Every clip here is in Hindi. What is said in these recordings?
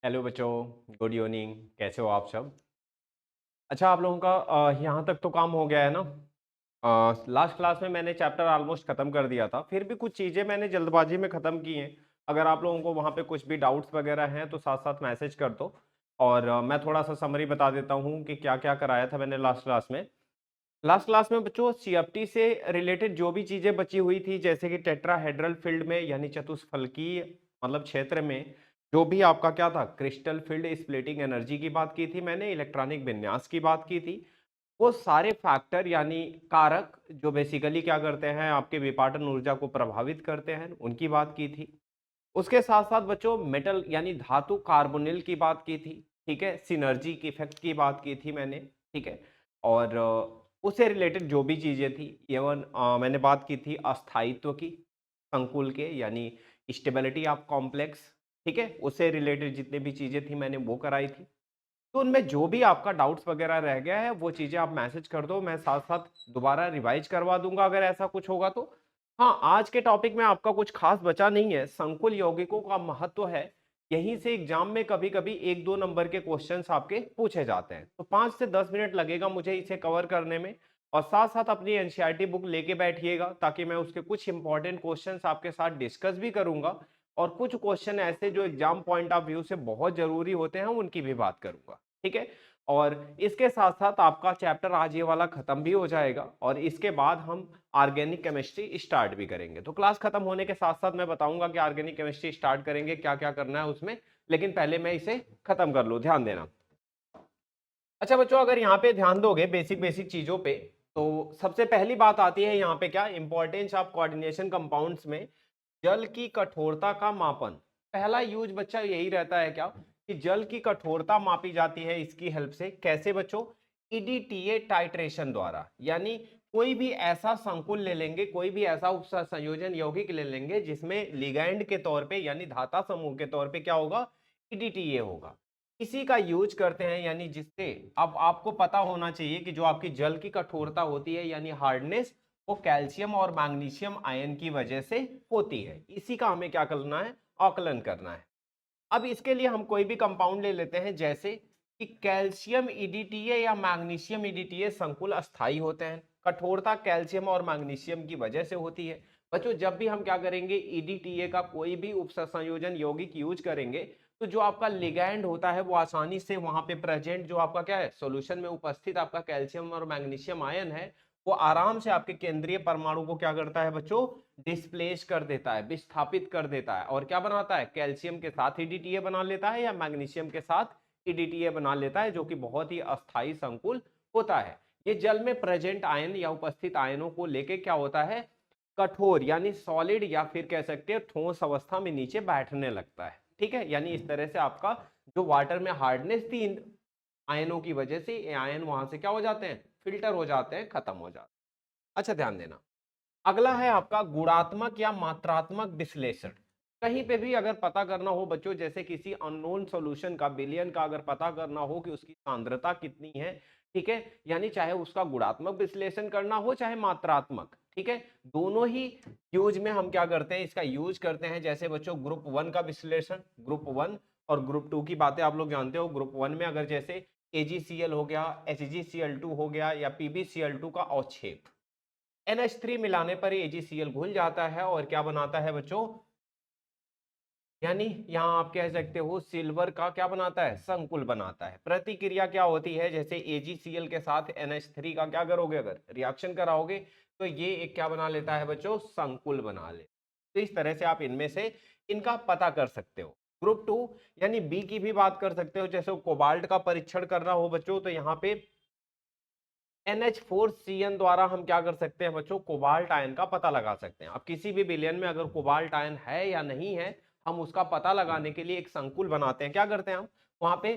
हेलो बच्चों, गुड इवनिंग। कैसे हो आप सब? अच्छा, आप लोगों का यहाँ तक तो काम हो गया है ना? लास्ट क्लास में मैंने चैप्टर ऑलमोस्ट खत्म कर दिया था, फिर भी कुछ चीज़ें मैंने जल्दबाजी में ख़त्म की हैं। अगर आप लोगों को वहाँ पे कुछ भी डाउट्स वगैरह हैं तो साथ साथ मैसेज कर दो। और मैं थोड़ा सा समरी बता देता हूँ कि क्या क्या कराया था मैंने लास्ट क्लास में। लास्ट क्लास में बच्चों सीएफटी से रिलेटेड जो भी चीज़ें बची हुई थी, जैसे कि टेट्राहेड्रल फील्ड में यानी चतुष्फलकीय मतलब क्षेत्र में जो भी आपका क्या था, क्रिस्टल फील्ड स्प्लिटिंग एनर्जी की बात की थी मैंने, इलेक्ट्रॉनिक विन्यास की बात की थी। वो सारे फैक्टर यानी कारक जो बेसिकली क्या करते हैं, आपके विपाटन ऊर्जा को प्रभावित करते हैं, उनकी बात की थी। उसके साथ साथ बच्चों मेटल यानी धातु कार्बोनिल की बात की थी। ठीक है, सिनर्जी की इफेक्ट की बात की थी मैंने। ठीक है। और उससे रिलेटेड जो भी चीजें थी, एवं मैंने बात की थी अस्थायित्व की, संकुल के यानी स्टेबिलिटी ऑफ कॉम्प्लेक्स। ठीक है, उससे रिलेटेड जितनी भी चीजें थी मैंने वो कराई थी। तो उनमें जो भी आपका डाउट्स वगैरह रह गया है वो चीजें आप मैसेज कर दो, मैं साथ साथ दोबारा रिवाइज करवा दूंगा अगर ऐसा कुछ होगा तो। हाँ, आज के टॉपिक में आपका कुछ खास बचा नहीं है, संकुल यौगिकों का महत्व है। यहीं से एग्जाम में कभी कभी 1-2 नंबर के क्वेश्चंस आपके पूछे जाते हैं, तो 5 से 10 मिनट लगेगा मुझे इसे कवर करने में। और साथ साथ अपनी एनसीईआरटी बुक लेके बैठिएगा, ताकि मैं उसके कुछ इंपॉर्टेंट क्वेश्चंस आपके साथ डिस्कस भी करूंगा। और कुछ क्वेश्चन ऐसे जो एग्जाम पॉइंट ऑफ व्यू से बहुत जरूरी होते हैं उनकी भी बात करूंगा। ठीक है। और इसके साथ साथ आपका चैप्टर आज ये वाला खत्म भी हो जाएगा, और इसके बाद हम ऑर्गेनिक केमिस्ट्री स्टार्ट भी करेंगे। तो क्लास खत्म होने के साथ साथ मैं बताऊंगा कि ऑर्गेनिक केमिस्ट्री स्टार्ट करेंगे, क्या क्या करना है उसमें। लेकिन पहले मैं इसे खत्म कर लूं, ध्यान देना। अच्छा बच्चों, अगर यहाँ पे ध्यान दोगे बेसिक बेसिक चीजों पे, तो सबसे पहली बात आती है यहाँ पे क्या, इंपॉर्टेंस ऑफ कोऑर्डिनेशन कंपाउंड्स में जल की कठोरता का मापन। पहला यूज बच्चा यही रहता है क्या, कि जल की कठोरता मापी जाती है इसकी हेल्प से। कैसे बच्चों? ईडीटीए टाइट्रेशन द्वारा। यानी कोई भी ऐसा संकुल ले लेंगे, कोई भी ऐसा उप संयोजन यौगिक ले लेंगे जिसमें लिगैंड के तौर पे यानी धाता समूह के तौर पे क्या होगा, ईडीटीए होगा। इसी का यूज करते हैं, यानी जिससे अब आपको पता होना चाहिए कि जो आपकी जल की कठोरता होती है यानी हार्डनेस, वो कैल्शियम और मैग्नीशियम आयन की वजह से होती है। इसी का हमें क्या करना है, आकलन करना है। अब इसके लिए हम कोई भी कंपाउंड ले लेते हैं, जैसे कि कैल्शियम ईडीटीए या मैग्नीशियम ईडीटीए संकुल अस्थाई होते हैं। कठोरता कैल्शियम और मैग्नीशियम की वजह से होती है। बच्चों, जब भी हम क्या करेंगे, ईडीटीए का कोई भी उपसंयोजन यौगिक यूज करेंगे, तो जो आपका लिगैंड होता है वो आसानी से वहां पे प्रेजेंट, जो आपका क्या है सॉल्यूशन में उपस्थित आपका कैल्शियम और मैग्नीशियम आयन है, वो आराम से आपके केंद्रीय परमाणु को क्या करता है बच्चों, डिस्प्लेस कर देता है, विस्थापित कर देता है। और क्या बनाता है, कैल्शियम के साथ ईडीटीए बना लेता है या मैग्नीशियम के साथ ईडीटीए बना लेता है, जो कि बहुत ही अस्थाई संकुल होता है। ये जल में प्रेजेंट आयन या उपस्थित आयनों को लेके क्या होता है, कठोर यानी सॉलिड या फिर कह सकते हैं ठोस अवस्था में नीचे बैठने लगता है। ठीक है, यानी इस तरह से आपका जो वाटर में हार्डनेस थी इन आयनों की वजह से, ये आयन वहां से क्या हो जाते हैं, फिल्टर हो जाते हैं, खत्म हो जाते हैं। अच्छा, ध्यान देना। अगला है आपका गुणात्मक या मात्रात्मक विश्लेषण। कहीं पे भी अगर पता करना हो बच्चों, जैसे किसी अननोन सॉल्यूशन का, विलयन का अगर पता करना हो कि उसकी सांद्रता कितनी है, ठीक है, यानी चाहे उसका गुणात्मक विश्लेषण करना हो चाहे मात्रात्मक, ठीक है, दोनों ही यूज में हम क्या करते हैं, इसका यूज करते हैं। जैसे बच्चों ग्रुप वन का विश्लेषण, ग्रुप वन और ग्रुप टू की बातें आप लोग जानते हो। ग्रुप वन में अगर जैसे AgCl हो गया, HgCl2 हो गया, या PbCl2 का अवक्षेप, NH3 मिलाने पर AgCl घुल जाता है और क्या बनाता है बच्चों, यानी यहां आप कह सकते हो सिल्वर का क्या बनाता है, संकुल बनाता है। प्रतिक्रिया क्या होती है, जैसे AgCl के साथ NH3 का क्या करोगे, अगर रिएक्शन कराओगे तो ये एक क्या बना लेता है बच्चों, संकुल बना ले। तो इस तरह से आप इनमें से इनका पता कर सकते हो। ग्रुप टू यानी बी की भी बात कर सकते हो, जैसे कोबाल्ट का परीक्षण करना हो बच्चों, तो यहाँ पे NH4CN द्वारा हम क्या कर सकते हैं बच्चों, कोबाल्ट आयन का पता लगा सकते हैं। अब किसी भी विलयन में अगर कोबाल्ट आयन है या नहीं है, हम उसका पता लगाने के लिए एक संकुल बनाते हैं। क्या करते हैं हम, वहां पे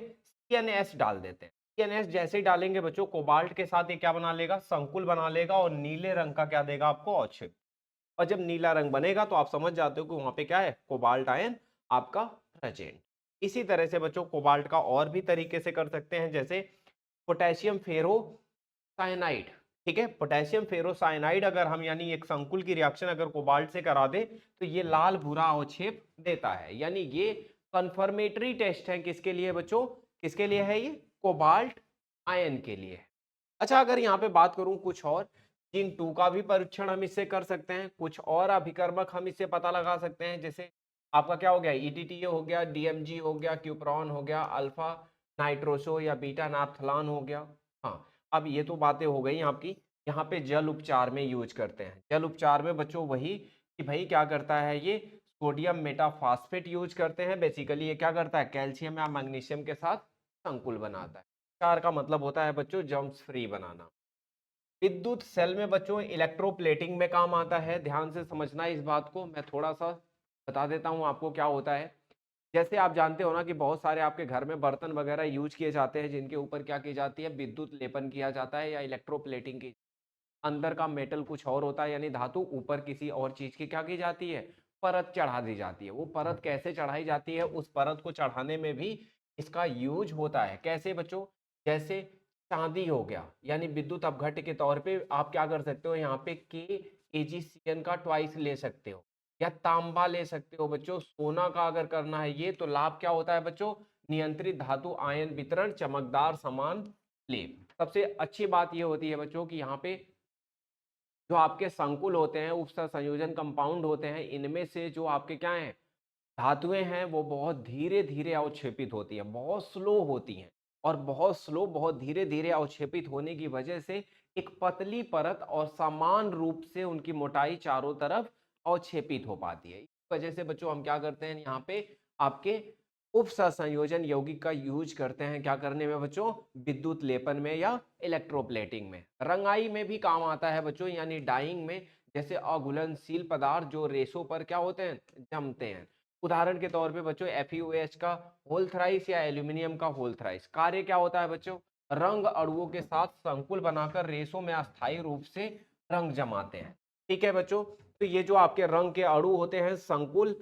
CNS डाल देते हैं। CNS जैसे ही डालेंगे बच्चों, कोबाल्ट के साथ ये क्या बना लेगा, संकुल बना लेगा, और नीले रंग का क्या देगा आपको, अवक्षेप। और जब नीला रंग बनेगा तो आप समझ जाते हो कि वहां पे क्या है, कोबाल्ट आयन आपका प्रेजेंट। इसी तरह से बच्चों कोबाल्ट का और भी तरीके से कर सकते हैं, जैसे पोटेशियम फेरो साइनाइड। ठीक है, पोटेशियम फेरोसाइनाइड अगर हम यानी एक संकुल की रिएक्शन अगर कोबाल्ट से करा दे, तो ये लाल भूरा अवक्षेप देता है। यानी ये कंफर्मेटरी टेस्ट है किसके लिए बच्चों, किसके लिए है ये, कोबाल्ट आयन के लिए। अच्छा अगर यहाँ पे बात करूं कुछ और, जिंक 2 का भी परीक्षण हम इससे कर सकते हैं, कुछ और अभिकर्मक हम इससे पता लगा सकते हैं, जैसे आपका क्या हो गया, ईडीटीए हो गया, डीएमजी हो गया, क्यूप्रॉन हो गया, अल्फा नाइट्रोसो या बीटा नाप्थलान हो गया। हाँ, अब ये तो बातें हो गई आपकी। यहाँ पे जल उपचार में यूज करते हैं, जल उपचार में बच्चों वही कि भाई क्या करता है ये, सोडियम मेटाफॉस्फेट यूज करते हैं। बेसिकली ये क्या करता है, कैल्शियम या मैग्नीशियम के साथ संकुल बनाता है। उपचार का मतलब होता है बच्चों जर्म्स फ्री बनाना। विद्युत सेल में बच्चों इलेक्ट्रोप्लेटिंग में काम आता है, ध्यान से समझना इस बात को, मैं थोड़ा सा बता देता हूँ आपको क्या होता है। जैसे आप जानते हो ना कि बहुत सारे आपके घर में बर्तन वगैरह यूज किए जाते हैं जिनके ऊपर क्या की जाती है, विद्युत लेपन किया जाता है या इलेक्ट्रोप्लेटिंग की। अंदर का मेटल कुछ और होता है यानी धातु, ऊपर किसी और चीज की क्या की जाती है, परत चढ़ा दी जाती है। वो परत कैसे चढ़ाई जाती है, उस परत को चढ़ाने में भी इसका यूज होता है। कैसे बच्चों, जैसे चांदी हो गया, यानी विद्युत अपघट्य के तौर पे आप क्या कर सकते हो, यहाँ पे KAgCN का ट्वाइस ले सकते हो, या तांबा ले सकते हो बच्चों। सोना का अगर करना है ये, तो लाभ क्या होता है बच्चों, नियंत्रित धातु आयन वितरण, चमकदार समान लेप। सबसे अच्छी बात ये होती है बच्चों कि यहाँ पे जो आपके संकुल होते हैं, उपसंयोजन कंपाउंड होते हैं, इनमें से जो आपके क्या हैं, धातुएं हैं, वो बहुत धीरे धीरे अवक्षेपित होती है, बहुत स्लो होती हैं। और बहुत स्लो, बहुत धीरे धीरे अवक्षेपित होने की वजह से एक पतली परत और समान रूप से उनकी मोटाई चारों तरफ अवक्षेपित हो पाती है। इस वजह से बच्चों हम क्या करते हैं, यहाँ पे आपके उप सहसंयोजन यौगिक का यूज करते हैं, क्या करने में बच्चों, विद्युत लेपन में या इलेक्ट्रोप्लेटिंग में। रंगाई में भी काम आता है बच्चों, यानी डाइंग में, जैसे अघुलनशील पदार्थ जो रेशों पर क्या होते हैं, जमते हैं। उदाहरण के तौर पे बच्चों FeOH का होल थ्राइस या एल्यूमिनियम का होल थ्राइस। कार्य क्या होता है बच्चों, रंग अणुओं के साथ संकुल बनाकर रेशों में अस्थायी रूप से रंग जमाते हैं। ठीक है बच्चों, तो ये जो आपके रंग के अणु होते हैं संकुल,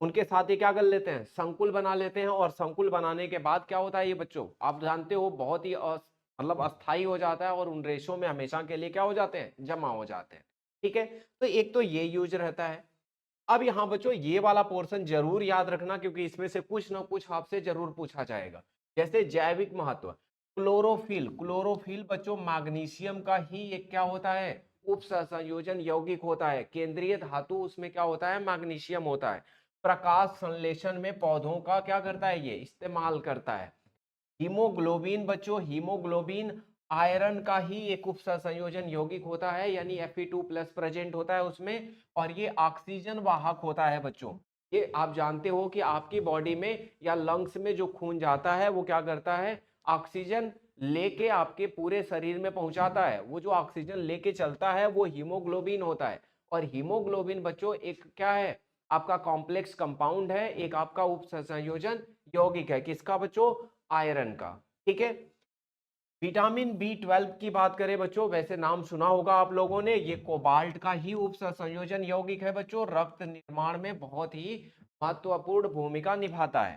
उनके साथ ही क्या कर लेते हैं, संकुल बना लेते हैं। और संकुल बनाने के बाद क्या होता है ये बच्चों, आप जानते हो बहुत ही मतलब अस्थायी हो जाता है और उन रेशों में हमेशा के लिए क्या हो जाते हैं, जमा हो जाते हैं। ठीक है, तो एक तो ये यूज रहता है। अब यहाँ बच्चों ये वाला पोर्शन जरूर याद रखना, क्योंकि इसमें से कुछ ना कुछ आपसे जरूर पूछा जाएगा। जैसे जैविक महत्व, क्लोरोफिल, क्लोरोफिल बच्चों मैग्नीशियम का ही एक क्या होता है, उप सहसंयोजन यौगिक होता है। केंद्रीय धातु उसमें क्या होता है, मैग्नीशियम होता है। प्रकाश संश्लेषण में पौधों का क्या करता है, ये इस्तेमाल करता है। हीमोग्लोबिन बच्चों, हीमोग्लोबिन आयरन का ही एक उप सहसंयोजन यौगिक होता है, यानी Fe2+ प्रेजेंट होता है उसमें। और ये ऑक्सीजन वाहक होता है बच्चों। ये आप जानते हो कि आपकी बॉडी में या लंग्स में जो खून जाता है वो क्या करता है, ऑक्सीजन लेके आपके पूरे शरीर में पहुंचाता है। वो जो ऑक्सीजन लेके चलता है वो हीमोग्लोबिन होता है। और हीमोग्लोबिन बच्चों एक क्या है, आपका कॉम्प्लेक्स कंपाउंड है, एक आपका उप सहसंयोजन यौगिक है। किसका बच्चों, आयरन का। ठीक है, विटामिन B12 की बात करें बच्चों, वैसे नाम सुना होगा आप लोगों ने, ये कोबाल्ट का ही उप संयोजन यौगिक है बच्चों। रक्त निर्माण में बहुत ही महत्वपूर्ण भूमिका निभाता है।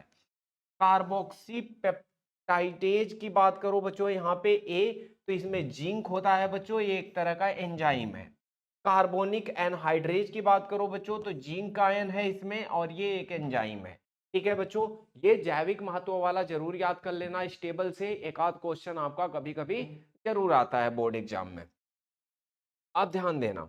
कार्बोक्सी पेप्टाइडेज की बात करो बच्चों, यहाँ पे ए, तो इसमें जिंक होता है बच्चों, ये एक तरह का एंजाइम है। कार्बोनिक एनहाइड्रेज की बात करो बच्चों, तो जिंक का आयन है इसमें और ये एक एंजाइम है। ठीक है बच्चों, ये जैविक महत्व वाला जरूर याद कर लेना। इस टेबल से एक आध क्वेश्चन आपका कभी कभी जरूर आता है बोर्ड एग्जाम में, आप ध्यान देना।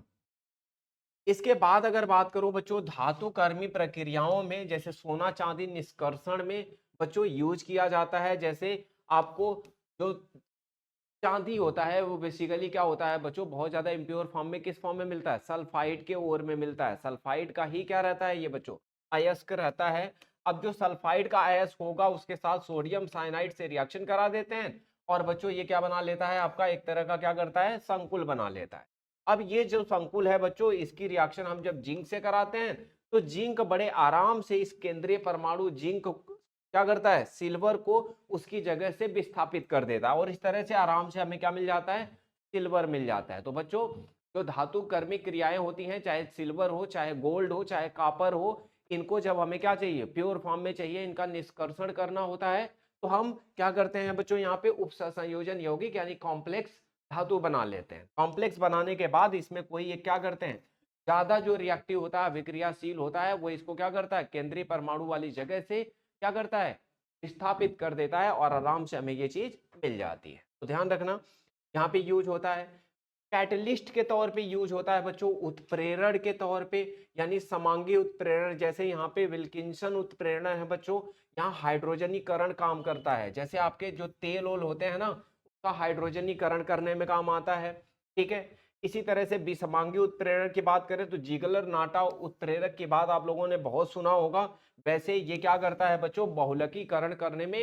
इसके बाद अगर बात करूं बच्चों, धातु कर्मी प्रक्रियाओं में, जैसे सोना चांदी निष्कर्षण में बच्चों यूज किया जाता है। जैसे आपको जो चांदी होता है वो बेसिकली क्या होता है बच्चों, बहुत ज्यादा इम्प्योर फॉर्म में, किस फॉर्म में मिलता है, सल्फाइड के ओर में मिलता है। सल्फाइड का ही क्या रहता है ये बच्चों, अयस्क रहता है। अब जो सल्फाइड का अयस्क होगा उसके साथ सोडियम साइनाइड से रिएक्शन करा देते हैं, और बच्चों ये क्या बना लेता है, आपका एक तरह का क्या करता है, संकुल बना लेता है। अब ये जो संकुल है बच्चों, इसकी रिएक्शन हम जब जिंक से कराते हैं, तो जिंक बड़े आराम से इस केंद्रीय परमाणु जिंक क्या करता है, सिल्वर को उसकी जगह से विस्थापित कर देता है, और इस तरह से आराम से हमें क्या मिल जाता है, सिल्वर मिल जाता है। तो बच्चों जो धातु कर्मिक क्रियाएं होती हैं, चाहे सिल्वर हो, चाहे गोल्ड हो, चाहे कॉपर हो, इनको जब हमें क्या चाहिए, प्योर फॉर्म में चाहिए, इनका निष्कर्षण करना होता है, तो हम क्या करते हैं बच्चों, यहाँ पे उप सहसंयोजन यौगिक यानी कॉम्प्लेक्स धातु बना लेते हैं। कॉम्प्लेक्स बनाने के बाद इसमें कोई एक क्या करते हैं, ज्यादा जो रिएक्टिव होता है, विक्रियाशील होता है, वो इसको क्या करता है, केंद्रीय परमाणु वाली जगह से क्या करता है, विस्थापित कर देता है और आराम से हमें ये चीज मिल जाती है। तो ध्यान रखना यहाँ पे यूज होता है, कैटलिस्ट के तौर पे यूज होता है बच्चों, उत्प्रेरण के तौर पे, यानी समांगी उत्प्रेरण। जैसे यहाँ पे विल्किंसन उत्प्रेरण है बच्चों, यहाँ हाइड्रोजनीकरण काम करता है। जैसे आपके जो तेल ओल होते हैं ना, उसका हाइड्रोजनीकरण करने में काम आता है, ठीक है। इसी तरह से विसमांगी उत्प्रेरण की बात करें तो जिगलर नाटा उत्प्रेरक की बात आप लोगों ने बहुत सुना होगा। वैसे ये क्या करता है बच्चों, बहुलकीकरण करने में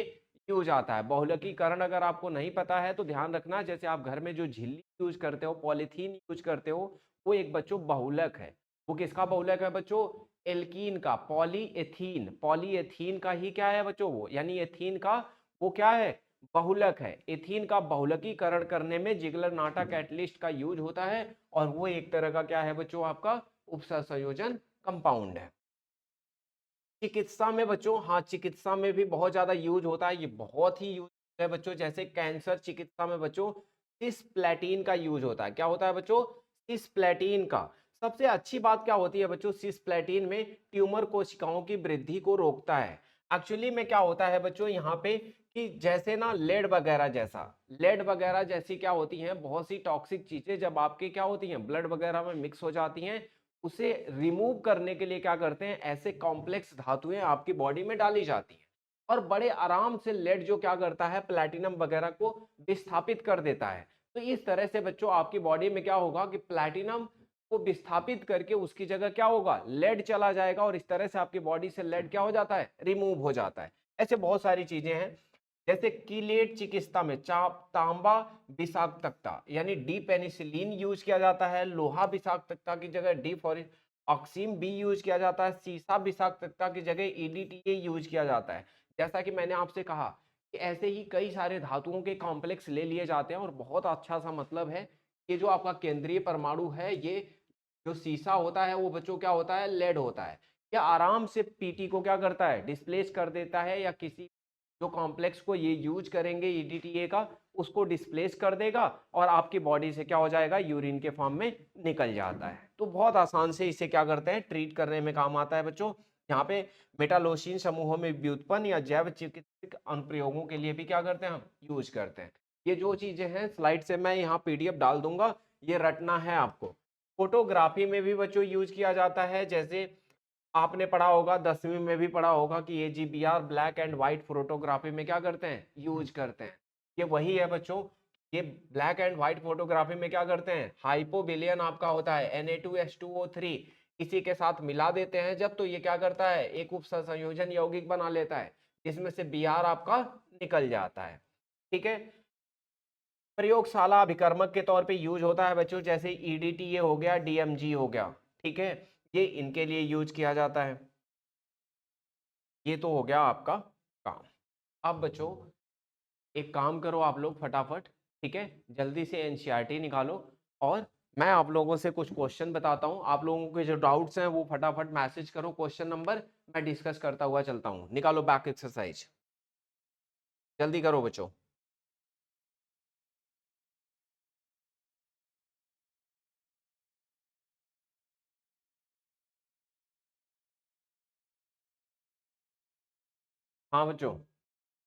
यूज आता है। बहुलकीकरण अगर आपको नहीं पता है तो ध्यान रखना, जैसे आप घर में जो झिल्ली यूज करते हो, पॉलीथीन यूज करते हो, वो एक बच्चों बहुलक है। वो किसका बहुलक है बच्चों, एल्कीन का, पॉलीएथीन। पॉलीएथीन का ही क्या है बच्चों वो, यानी एथीन का वो क्या है, बहुलक है। एथीन का बहुलकीकरण करने में जिगलर नाटा कैटलिस्ट का यूज होता है, और वो एक तरह का क्या है बच्चों, आपका उपसंयोजन कंपाउंड है। चिकित्सा में बच्चों, हाँ चिकित्सा में भी बहुत ज्यादा यूज होता है, ये बहुत ही यूज है बच्चों। जैसे कैंसर चिकित्सा में बच्चों सिस्प्लेटिन का यूज होता है। क्या होता है बच्चों, सिस्प्लेटिन का। सबसे अच्छी बात क्या होती है बच्चों, सिस्प्लेटिन में ट्यूमर कोशिकाओं की वृद्धि को रोकता है। एक्चुअली में क्या होता है बच्चों यहाँ पे, कि जैसे ना लेड वगैरह जैसा, लेड वगैरह जैसी क्या होती हैं, बहुत सी टॉक्सिक चीजें जब आपके क्या होती हैं, ब्लड वगैरह में मिक्स हो जाती हैं, उसे रिमूव करने के लिए क्या करते हैं, ऐसे कॉम्प्लेक्स धातुएं आपकी बॉडी में डाली जाती हैं, और बड़े आराम से लेड जो क्या करता है, प्लैटिनम वगैरह को विस्थापित कर देता है। तो इस तरह से बच्चों आपकी बॉडी में क्या होगा कि प्लैटिनम को विस्थापित करके उसकी जगह क्या होगा, लेड चला जाएगा, और इस तरह से आपकी बॉडी से लेड क्या हो जाता है, रिमूव हो जाता है। ऐसे बहुत सारी चीजें हैं। जैसे कीलेट चिकित्सा में तांबा विषाक्तता यानी डी पेनिसिलिन यूज किया जाता है। लोहा विषाक्तता की जगह डी ऑक्सीम बी यूज किया जाता है। सीसा विषाक्तता की जगह ईडीटीए यूज किया जाता है। जैसा कि मैंने आपसे कहा कि ऐसे ही कई सारे धातुओं के कॉम्प्लेक्स ले लिए जाते हैं, और बहुत अच्छा सा मतलब है, ये जो आपका केंद्रीय परमाणु है, ये जो सीसा होता है वो बच्चों क्या होता है, लेड होता है। यह आराम से पीटी को क्या करता है, डिस्प्लेस कर देता है, या किसी जो कॉम्प्लेक्स को ये यूज करेंगे ईडीटीए का, उसको डिस्प्लेस कर देगा, और आपकी बॉडी से क्या हो जाएगा, यूरिन के फॉर्म में निकल जाता है। तो बहुत आसान से इसे क्या करते हैं, ट्रीट करने में काम आता है बच्चों। यहाँ पे मेटालोसिन समूहों में व्युत्पन्न या जैव चिकित्सक अनुप्रयोगों के लिए भी क्या करते हैं, हम यूज करते हैं। ये जो चीजें हैं स्लाइड से मैं यहाँ पीडीएफ डाल दूंगा, ये रटना है आपको। फोटोग्राफी में भी बच्चों यूज किया जाता है। जैसे आपने पढ़ा होगा, 10वीं में भी पढ़ा होगा कि AgBr black and white photography में क्या करते हैं, यूज करते हैं। ये वही है बच्चों, ये ब्लैक एंड व्हाइट फोटोग्राफी में क्या करते हैं, हाइपोविलियन आपका होता है Na2H2O3, इसी के साथ मिला देते हैं जब, तो ये क्या करता है, एक उपसंयोजन यौगिक बना लेता है, जिसमें से Br आपका निकल जाता है। ठीक है, प्रयोगशाला अभिकर्मक के तौर पे यूज होता है बच्चों, जैसे ईडीटीए हो गया, डीएमजी हो गया, ठीक है, ये इनके लिए यूज किया जाता है। ये तो हो गया आपका काम। अब बच्चों एक काम करो आप लोग फटाफट, ठीक है, जल्दी से एनसीईआरटी निकालो, और मैं आप लोगों से कुछ क्वेश्चन बताता हूं। आप लोगों के जो डाउट्स हैं वो फटाफट मैसेज करो, क्वेश्चन नंबर मैं डिस्कस करता हुआ चलता हूं। निकालो बैक एक्सरसाइज, जल्दी करो बच्चों। हाँ बच्चों,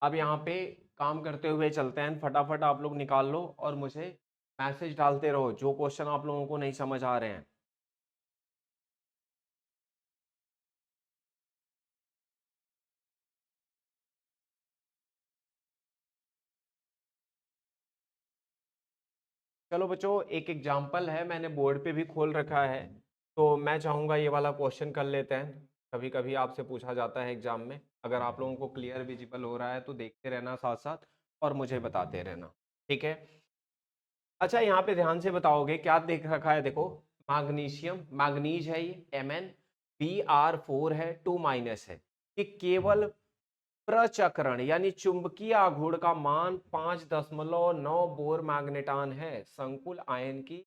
अब यहाँ पे काम करते हुए चलते हैं, फटाफट आप लोग निकाल लो और मुझे मैसेज डालते रहो जो क्वेश्चन आप लोगों को नहीं समझ आ रहे हैं। चलो बच्चों, एक एग्जाम्पल है, मैंने बोर्ड पे भी खोल रखा है, तो मैं चाहूँगा ये वाला क्वेश्चन कर लेते हैं। कभी कभी आपसे पूछा जाता है एग्जाम में। अगर आप लोगों को क्लियर विजिबल हो रहा है तो देखते रहना साथ साथ, और मुझे बताते रहना, ठीक है। अच्छा, यहाँ पे ध्यान से बताओगे क्या देख रखा है, देखो मैग्नीशियम, मैग्नीज है ये Mn, Br4 है, 2 माइनस है, कि केवल प्रचक्रण यानी चुंबकीय आघूर्ण का मान 5.9 बोर मैग्नेटान है। संकुल आयन की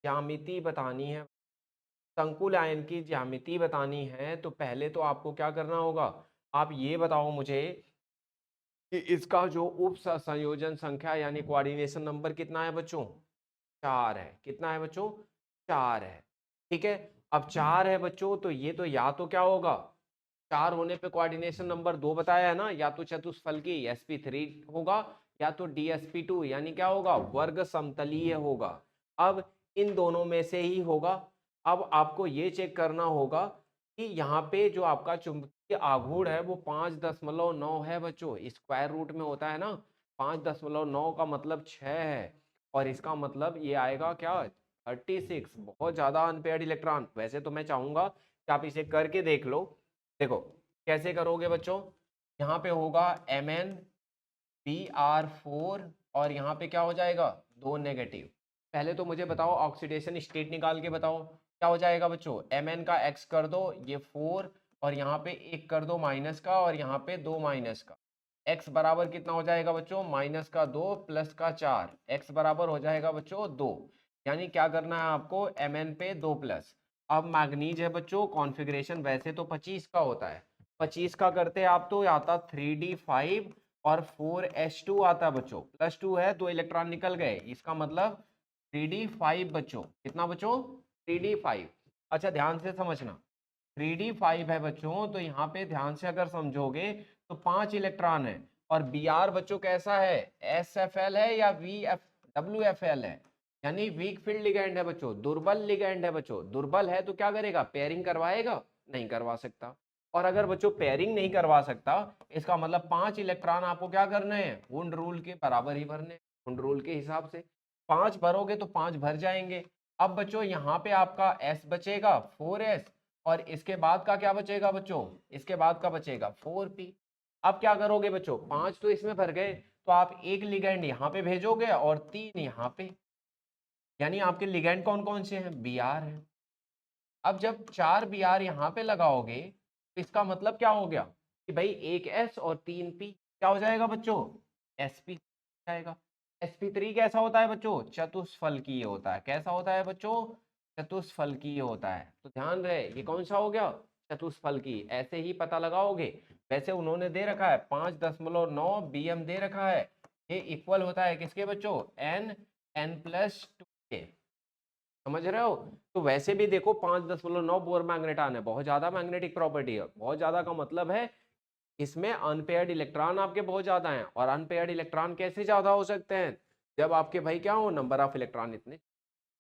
ज्यामिति बतानी है, संकुल आयन की ज्यामिति बतानी है, तो पहले तो आपको क्या करना होगा, आप ये बताओ मुझे कि इसका जो उप संयोजन संख्या यानी कोऑर्डिनेशन नंबर कितना है बच्चों, 4 है। कितना है बच्चों, 4 है, ठीक है। अब 4 है बच्चों, तो ये तो या तो क्या होगा, 4 होने पे कोऑर्डिनेशन नंबर 2 बताया है ना, या तो चतुष्फलकी sp3 होगा या तो dsp2 यानी क्या होगा, वर्ग समतलीय होगा। अब इन दोनों में से ही होगा। अब आपको ये चेक करना होगा कि यहाँ पे जो आपका चुंबकीय आघूर्ण है वो 5.9 है बच्चों, स्क्वायर रूट में होता है ना, 5.9 का मतलब 6 है, और इसका मतलब ये आएगा क्या, 36। बहुत ज्यादा अनपेयर्ड इलेक्ट्रॉन। वैसे तो मैं चाहूंगा कि आप इसे करके देख लो। देखो कैसे करोगे बच्चों, यहाँ पे होगा MnBr4 और यहाँ पे क्या हो जाएगा, 2 नेगेटिव। पहले तो मुझे बताओ ऑक्सीडेशन स्टेट निकाल के बताओ क्या हो जाएगा बच्चों। Mn का x कर दो, ये 4, और यहाँ पे 1 कर दो माइनस का, और यहाँ पे 2 माइनस का। x बराबर कितना हो जाएगा बच्चों, माइनस का 2 प्लस का 4, x बराबर हो जाएगा बच्चों 2। यानी क्या करना है आपको, Mn पे 2 प्लस। अब मैग्नीज है बच्चों, कॉन्फ़िगरेशन वैसे तो 25 का होता है, 25 का करते आप तो आता 3d5 और 4s2 आता है बच्चों, +2 है, 2 इलेक्ट्रॉन निकल गए, इसका मतलब 3d5 बच्चों, कितना बच्चों, 3d5। अच्छा ध्यान से समझना, 3d5 है बच्चों, तो यहाँ पे ध्यान से अगर समझोगे तो 5 इलेक्ट्रॉन है, और Br बच्चों कैसा है, SFL है या WFL है, यानी वीक फील्ड लिगैंड है बच्चों, दुर्बल लिगैंड है बच्चों। दुर्बल है तो क्या करेगा, पेयरिंग करवाएगा, नहीं करवा सकता। और अगर बच्चों पेयरिंग नहीं करवा सकता, इसका मतलब 5 इलेक्ट्रॉन आपको क्या करने हैं, वुंड रूल के बराबर ही भरने, वुंड रूल के हिसाब से 5 भरोगे तो 5 भर जाएंगे। अब बच्चों यहाँ पे आपका S बचेगा 4s, और इसके बाद का क्या बचेगा बच्चों, इसके बाद का बचेगा 4p। अब क्या करोगे बच्चों, 5 तो इसमें भर गए, तो आप एक लिगैंड यहाँ पे भेजोगे और 3 यहाँ पे, यानी आपके लिगैंड कौन कौन से हैं, Br है। अब जब 4 Br यहाँ पे लगाओगे तो इसका मतलब क्या हो गया कि भाई एक S और 3 P, क्या हो जाएगा बच्चों, sp जाएगा। sp3 कैसा होता है बच्चों, चतुष्फलकीय होता है। कैसा होता है बच्चों, चतुष्फलकीय होता है। तो ध्यान रहे ये कौन सा हो गया, चतुष्फलकीय। ऐसे ही पता लगाओगे। वैसे उन्होंने दे रखा है 5.9 bm दे रखा है, ये इक्वल होता है किसके बच्चों, n+2 के, समझ रहे हो। तो वैसे भी देखो 5.9 बोर मैग्नेटान है, बहुत ज्यादा मैग्नेटिक प्रॉपर्टी है। बहुत ज्यादा का मतलब है इसमें अनपेयर्ड इलेक्ट्रॉन आपके बहुत ज्यादा हैं, और अनपेयर्ड इलेक्ट्रॉन कैसे ज्यादा हो सकते हैं, जब आपके भाई क्या हो, नंबर ऑफ इलेक्ट्रॉन इतने,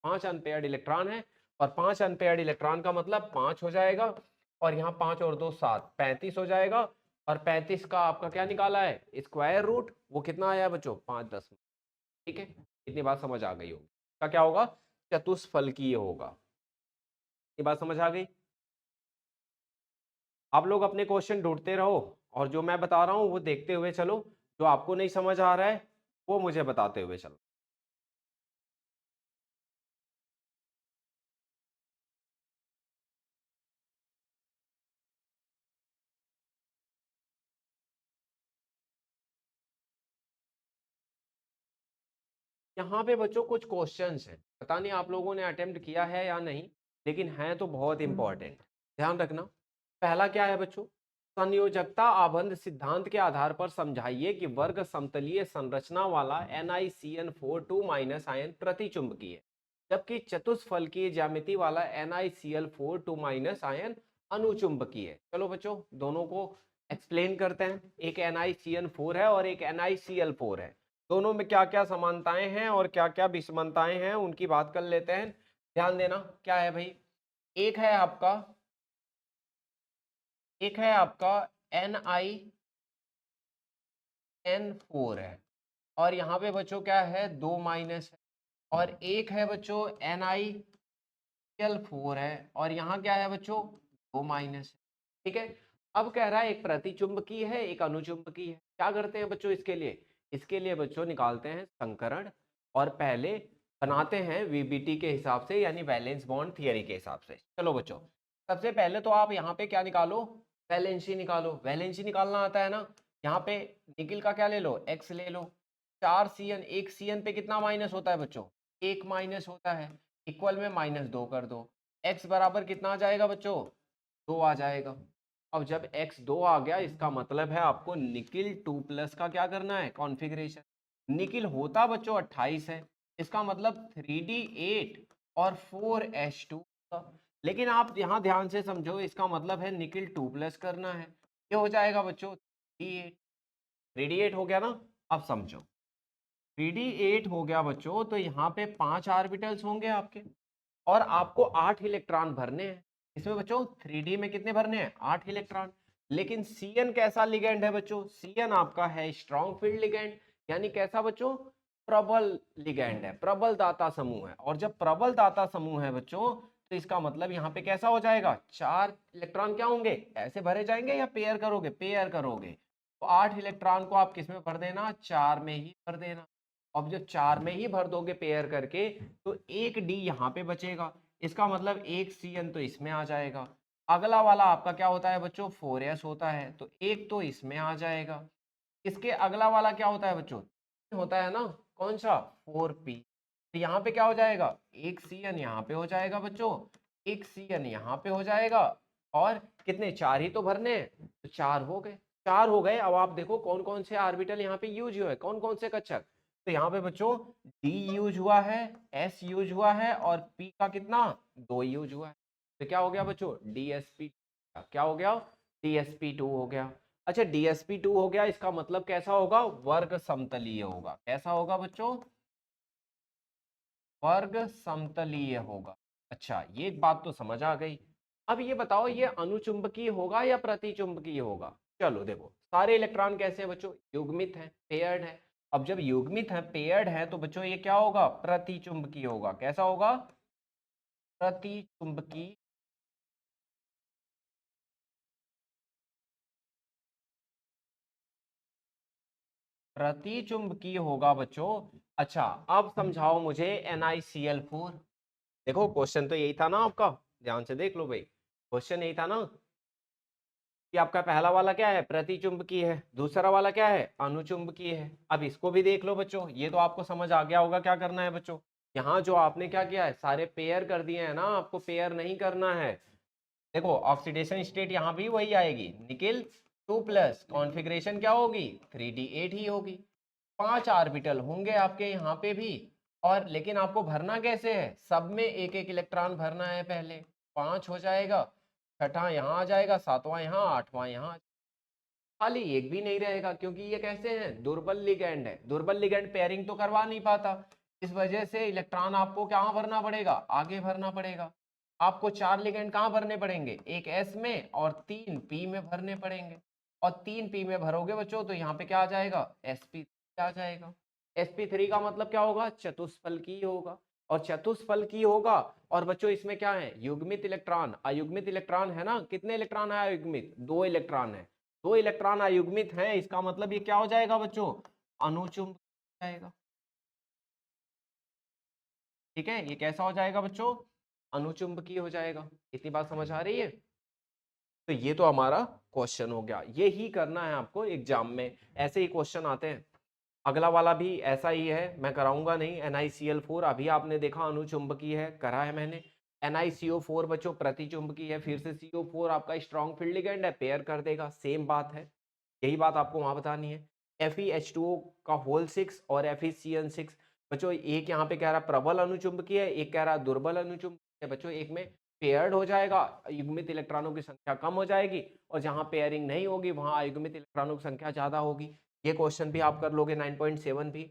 5 अनपेयर्ड इलेक्ट्रॉन है, और 5 अनपेयर्ड इलेक्ट्रॉन का मतलब 5 हो जाएगा, और यहाँ 5 और 2 7, 35 हो जाएगा। और 35 का आपका क्या निकाला है, स्क्वायर रूट, वो कितना आया बच्चों, 5 10। ठीक है, इतनी बात समझ आ गई होगी। का क्या होगा, चतुष्फलकीय होगा। ये बात समझ आ गई। आप लोग अपने क्वेश्चन ढूंढते रहो, और जो मैं बता रहा हूँ वो देखते हुए चलो, जो आपको नहीं समझ आ रहा है वो मुझे बताते हुए चलो। यहाँ पे बच्चों कुछ क्वेश्चंस हैं, पता नहीं आप लोगों ने अटेम्प्ट किया है या नहीं, लेकिन हैं तो बहुत इंपॉर्टेंट, ध्यान रखना। पहला क्या है बच्चों, संयोजकता आबंध सिद्धांत के आधार पर समझाइए कि वर्ग समतलीय संरचना वाला NiCN4 2- आयन प्रतिचुंबकीय है, जबकि चतुष्फलकीय ज्यामिति वाला NiCl4 2- आयन अनुचुंबकीय है। चलो बच्चों दोनों को एक्सप्लेन करते हैं। एक NiCN4 है और एक NiCl4 है, दोनों में क्या क्या समानताएं हैं और क्या क्या विषमताएं हैं उनकी बात कर लेते हैं। ध्यान देना क्या है भाई, एक है आपका NiN4 है, और यहाँ पे बच्चों क्या है, 2 माइनस है। और एक है बच्चों NiCl4 है, और यहाँ क्या है बच्चों, 2 माइनस है। ठीक है, अब कह रहा है एक प्रतिचुंबकीय है एक अनुचुंबकीय है। क्या करते हैं बच्चों इसके लिए, इसके लिए बच्चों निकालते हैं संकरण, और पहले बनाते हैं वीबीटी के हिसाब से, यानी वैलेंस बॉन्ड थियरी के हिसाब से। चलो बच्चों सबसे पहले तो आप यहाँ पे क्या निकालो, वैलेंसी निकालो। वैलेंसी निकालना आता है ना, यहाँ पे निकिल का क्या ले लो, x ले लो। 4 CN, एक CN पे कितना माइनस होता है बच्चों, 1 माइनस होता है, इक्वल में -2 कर दो। x बराबर कितना आ जाएगा बच्चों, 2 आ जाएगा। अब जब x 2 आ गया, इसका मतलब है आपको निकिल 2+ का क्या करना है, कॉन्फ़िगरेशन। निकिल होता बच्चों 28 है, इसका मतलब 3d8 और 4s2 का। लेकिन आप यहाँ ध्यान से समझो, इसका मतलब है निकिल 2+ करना है। ये हो जाएगा बच्चों 3d8। 3d8 हो गया ना। अब समझो 3d8 हो गया बच्चों, तो यहाँ पे 5 ऑर्बिटल्स होंगे आपके, और आपको 8 इलेक्ट्रॉन भरने हैं इसमें बच्चों। 3d में कितने भरने हैं? 8 इलेक्ट्रॉन। लेकिन Cn कैसा लिगेंड है बच्चों? Cn आपका है स्ट्रॉन्ग फील्ड लिगेंड, यानी कैसा बच्चों? प्रबल लिगेंड है, प्रबल दाता समूह है। और जब प्रबल दाता समूह है बच्चों, तो इसका मतलब यहाँ पे कैसा हो जाएगा? 4 इलेक्ट्रॉन क्या होंगे? ऐसे भरे जाएंगे या पेयर करोगे? पेयर करोगे। तो 8 इलेक्ट्रॉन को आप किस में भर देना? 4 में ही भर देना। अब जब 4 में ही भर दोगे पेयर करके, तो एक डी यहाँ पे बचेगा। इसका मतलब एक Cn तो इसमें आ जाएगा। अगला वाला आपका क्या होता है बच्चों? 4s होता है, तो एक तो इसमें आ जाएगा। इसके अगला वाला क्या होता है बच्चों? होता है ना, कौन सा? 4p। तो यहाँ पे क्या हो जाएगा? एक Cn यहाँ पे हो जाएगा बच्चों, एक Cn यहाँ पे हो जाएगा, और कितने? 4 ही तो भरने हैं, तो 4 हो गए। 4 हो गए। अब आप देखो कौन कौन से ऑर्बिटल यहाँ पे यूज हुए, कौन कौन से कक्षक। तो यहाँ पे बच्चों D यूज हुआ है, S यूज हुआ है, और P का कितना? 2 यूज हुआ है। तो क्या हो गया बच्चों? DsP। क्या हो गया? DsP2 हो गया। अच्छा DsP2 हो गया, इसका मतलब कैसा होगा? वर्ग समतलीय होगा। कैसा होगा बच्चों? वर्ग समतलीय होगा। अच्छा, ये एक बात तो समझ आ गई। अब ये बताओ, ये अनुचुंबकीय होगा या प्रतिचुंबकीय होगा? चलो देखो, सारे इलेक्ट्रॉन कैसे हैं बच्चों? युग्मित हैं, पेयर्ड है। अब जब युग्मित है, पेयर्ड है, तो बच्चों ये क्या होगा? प्रतिचुंबकीय होगा। कैसा होगा? प्रतिचुंबकीय। प्रतिचुंबकीय होगा बच्चों। अच्छा, अब समझाओ मुझे NiCl4। देखो क्वेश्चन तो यही था ना आपका, ध्यान से देख लो भाई। क्वेश्चन यही था ना कि आपका पहला वाला क्या है? प्रतिचुंबकीय है। दूसरा वाला क्या है? अनुचुंबकीय है। अब इसको भी देख लो बच्चों, ये तो आपको समझ आ गया होगा क्या करना है बच्चों। यहाँ जो आपने क्या किया है, सारे पेयर कर दिए हैं ना, आपको पेयर नहीं करना है। देखो ऑक्सीडेशन स्टेट यहाँ भी वही आएगी, निकिल 2+। कॉन्फ़िगरेशन क्या होगी? 3d8 ही होगी। 5 ऑर्बिटल होंगे आपके यहाँ पे भी। और लेकिन आपको भरना कैसे है? सब में एक एक इलेक्ट्रॉन भरना है पहले। 5 हो जाएगा, छठा यहाँ आ जाएगा, सातवां यहाँ, आठवां यहाँ। खाली एक भी नहीं रहेगा, क्योंकि ये कैसे हैं? दुर्बल लिगैंड है। दुर्बल लिगैंड पेयरिंग तो करवा नहीं पाता। इस वजह से इलेक्ट्रॉन आपको कहाँ भरना पड़ेगा? आगे भरना पड़ेगा। आपको 4 लिगैंड कहाँ भरने पड़ेंगे? एक S में और 3 P में भरने पड़ेंगे। और 3 P में भरोगे बच्चों, तो यहाँ पे क्या आ जाएगा? sp3 आ जाएगा। sp3 का मतलब क्या होगा? चतुष्फलकीय होगा। और चतुष्फलकीय होगा, और बच्चों इसमें क्या है? युग्मित इलेक्ट्रॉन, अयुग्मित इलेक्ट्रॉन है ना। कितने इलेक्ट्रॉन है अयुग्मित? 2 इलेक्ट्रॉन है। 2 इलेक्ट्रॉन अयुग्मित है, इसका मतलब ये क्या हो जाएगा बच्चों? अनुचुंबक हो जाएगा। ठीक है, ये कैसा हो जाएगा बच्चों? अनुचुंबकीय हो जाएगा। इतनी बात समझ आ रही है? तो ये तो हमारा क्वेश्चन हो गया। ये ही करना है आपको एग्जाम में, ऐसे ही क्वेश्चन आते हैं। अगला वाला भी ऐसा ही है, मैं कराऊंगा नहीं। NiCl4 अभी आपने देखा अनुचुंबकीय है, करा है मैंने। NiCO4 बच्चों प्रतिचुंबकीय है। फिर से CO4 आपका स्ट्रॉन्ग फील्ड लिगेंड है, पेयर कर देगा। सेम बात है, यही बात आपको वहां बतानी है। FeH2O का होल 6 और FeCN6 बच्चों, एक यहाँ पे कह रहा प्रबल अनुचुंबकीय है, एक कह रहा दुर्बल अनुचुंबकीय है। बच्चों एक में पेयर्ड हो जाएगा, युग्मित इलेक्ट्रॉनों की संख्या कम हो जाएगी, और जहां पेयरिंग नहीं होगी वहां युग्मित इलेक्ट्रॉनों की संख्या ज्यादा होगी। ये क्वेश्चन भी आप कर लोगे 9.7 भी।